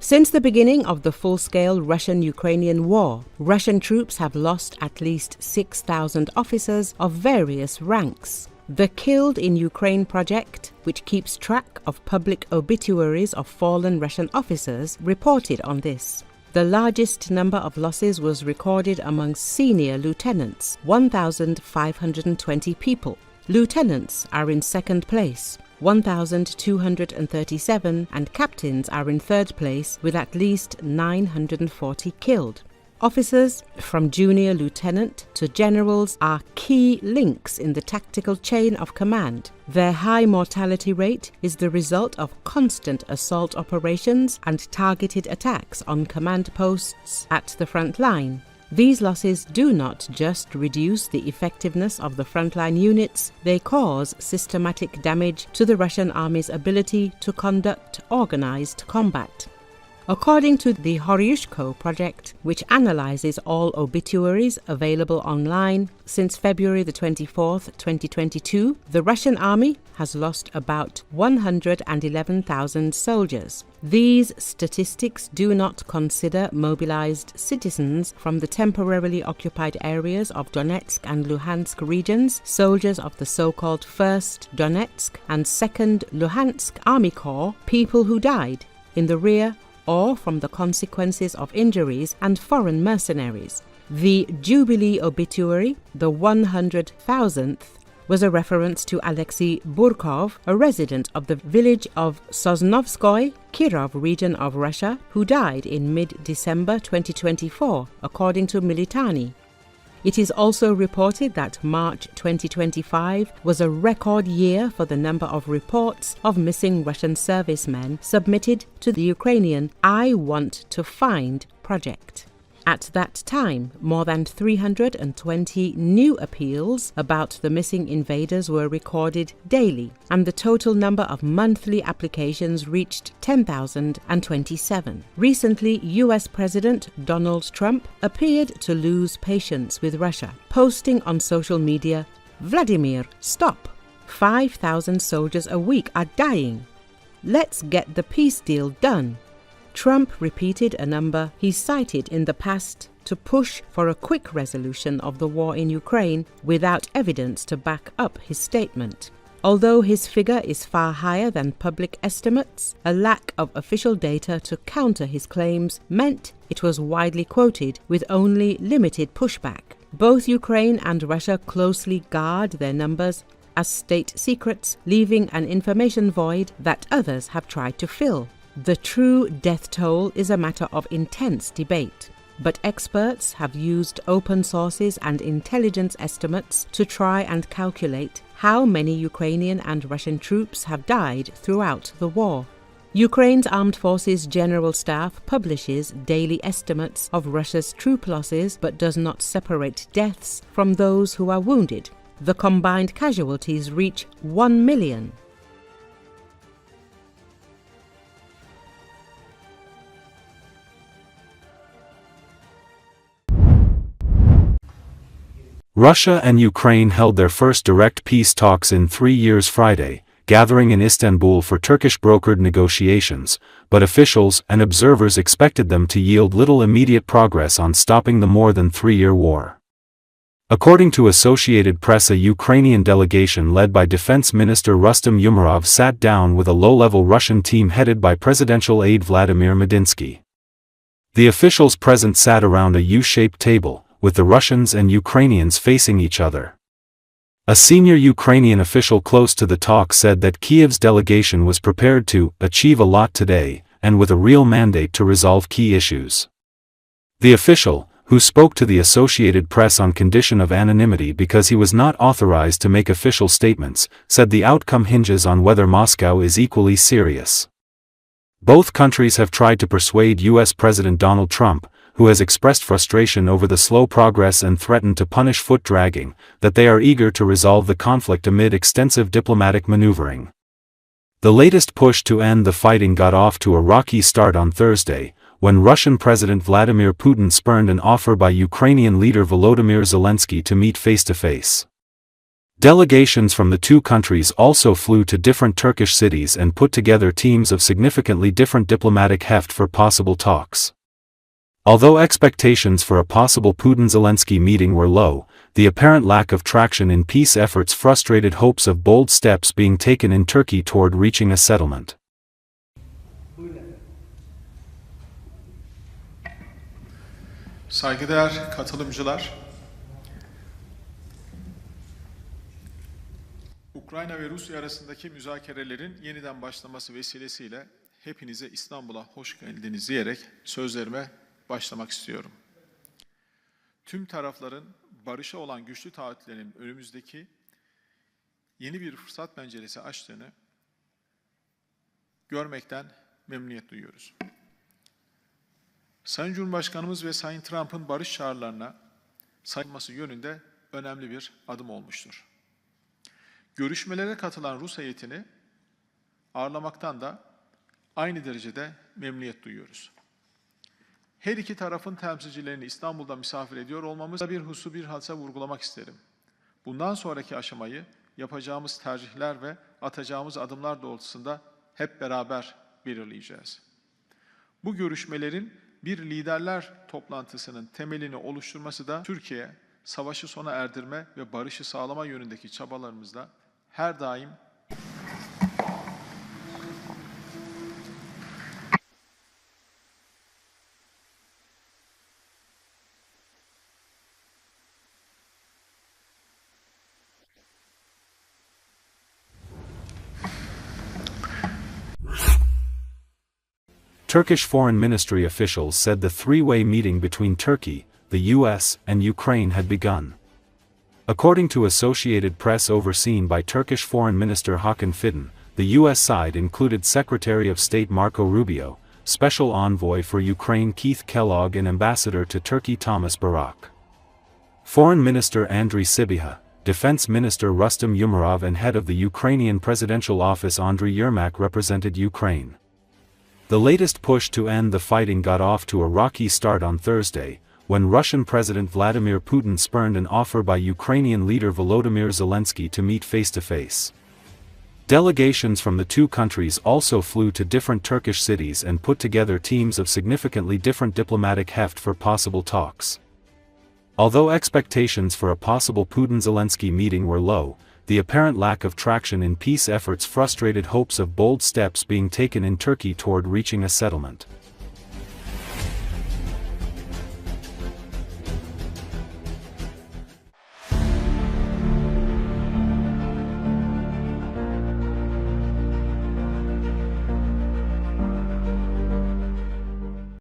Since the beginning of the full-scale Russian-Ukrainian war, Russian troops have lost at least 6,000 officers of various ranks. The Killed in Ukraine project, which keeps track of public obituaries of fallen Russian officers, reported on this. The largest number of losses was recorded among senior lieutenants, 1,520 people. Lieutenants are in second place, 1,237, and captains are in third place with at least 940 killed. Officers, from junior lieutenant to generals, are key links in the tactical chain of command. Their high mortality rate is the result of constant assault operations and targeted attacks on command posts at the front line. These losses do not just reduce the effectiveness of the frontline units, they cause systematic damage to the Russian army's ability to conduct organized combat. According to the Horyushko project, which analyzes all obituaries available online, since February the 24th, 2022, the Russian army has lost about 111,000 soldiers. These statistics do not consider mobilized citizens from the temporarily occupied areas of Donetsk and Luhansk regions, soldiers of the so-called 1st Donetsk and 2nd Luhansk Army Corps, people who died in the rear or from the consequences of injuries, and foreign mercenaries. The Jubilee obituary, the 100,000th, was a reference to Alexei Burkov, a resident of the village of Sosnovskoye, Kirov region of Russia, who died in mid-December 2024, according to Militarny. It is also reported that March 2025 was a record year for the number of reports of missing Russian servicemen submitted to the Ukrainian I Want to Find project. At that time, more than 320 new appeals about the missing invaders were recorded daily, and the total number of monthly applications reached 10,027. Recently, US President Donald Trump appeared to lose patience with Russia, posting on social media, "Vladimir, stop! 5,000 soldiers a week are dying. Let's get the peace deal done." Trump repeated a number he cited in the past to push for a quick resolution of the war in Ukraine without evidence to back up his statement. Although his figure is far higher than public estimates, a lack of official data to counter his claims meant it was widely quoted with only limited pushback. Both Ukraine and Russia closely guard their numbers as state secrets, leaving an information void that others have tried to fill. The true death toll is a matter of intense debate, but experts have used open sources and intelligence estimates to try and calculate how many Ukrainian and Russian troops have died throughout the war. Ukraine's Armed Forces General Staff publishes daily estimates of Russia's troop losses but does not separate deaths from those who are wounded. The combined casualties reach 1 million. Russia and Ukraine held their first direct peace talks in 3 years Friday, gathering in Istanbul for Turkish-brokered negotiations, but officials and observers expected them to yield little immediate progress on stopping the more than 3-year war. According to Associated Press, a Ukrainian delegation led by Defense Minister Rustem Umerov sat down with a low-level Russian team headed by presidential aide Vladimir Medinsky. The officials present sat around a U-shaped table, with the Russians and Ukrainians facing each other. A senior Ukrainian official close to the talk said that Kiev's delegation was prepared to achieve a lot today, and with a real mandate to resolve key issues. The official, who spoke to the Associated Press on condition of anonymity because he was not authorized to make official statements, said the outcome hinges on whether Moscow is equally serious. Both countries have tried to persuade US President Donald Trump, who has expressed frustration over the slow progress and threatened to punish foot-dragging, that they are eager to resolve the conflict amid extensive diplomatic maneuvering. The latest push to end the fighting got off to a rocky start on Thursday, when Russian President Vladimir Putin spurned an offer by Ukrainian leader Volodymyr Zelensky to meet face-to-face. Delegations from the two countries also flew to different Turkish cities and put together teams of significantly different diplomatic heft for possible talks. Although expectations for a possible Putin-Zelensky meeting were low, the apparent lack of traction in peace efforts frustrated hopes of bold steps being taken in Turkey toward reaching a settlement. Saygıdeğer katılımcılar, Ukrayna ve Rusya arasındaki müzakerelerin yeniden başlaması vesilesiyle hepinize İstanbul'a hoş geldiniz diyerek sözlerime başlamak istiyorum. Tüm tarafların barışa olan güçlü taahhütlerinin önümüzdeki yeni bir fırsat penceresi açtığını görmekten memnuniyet duyuyoruz. Sayın Cumhurbaşkanımız ve Sayın Trump'ın barış çağrılarına sayılması yönünde önemli bir adım olmuştur. Görüşmelere katılan Rus heyetini ağırlamaktan da aynı derecede memnuniyet duyuyoruz. Her iki tarafın temsilcilerini İstanbul'da misafir ediyor olmamızda bir hususu bilhassa vurgulamak isterim. Bundan sonraki aşamayı yapacağımız tercihler ve atacağımız adımlar doğrultusunda hep beraber belirleyeceğiz. Bu görüşmelerin bir liderler toplantısının temelini oluşturması da Türkiye, savaşı sona erdirme ve barışı sağlama yönündeki çabalarımızda her daim Turkish Foreign Ministry officials said the three-way meeting between Turkey, the US, and Ukraine had begun. According to Associated Press overseen by Turkish Foreign Minister Hakan Fidan, the US side included Secretary of State Marco Rubio, Special Envoy for Ukraine Keith Kellogg and Ambassador to Turkey Thomas Barak. Foreign Minister Andriy Sybiha, Defense Minister Rustem Umerov and head of the Ukrainian Presidential Office Andriy Yermak represented Ukraine. The latest push to end the fighting got off to a rocky start on Thursday, when Russian President Vladimir Putin spurned an offer by Ukrainian leader Volodymyr Zelensky to meet face-to-face. Delegations from the two countries also flew to different Turkish cities and put together teams of significantly different diplomatic heft for possible talks. Although expectations for a possible Putin-Zelensky meeting were low, the apparent lack of traction in peace efforts frustrated hopes of bold steps being taken in Turkey toward reaching a settlement.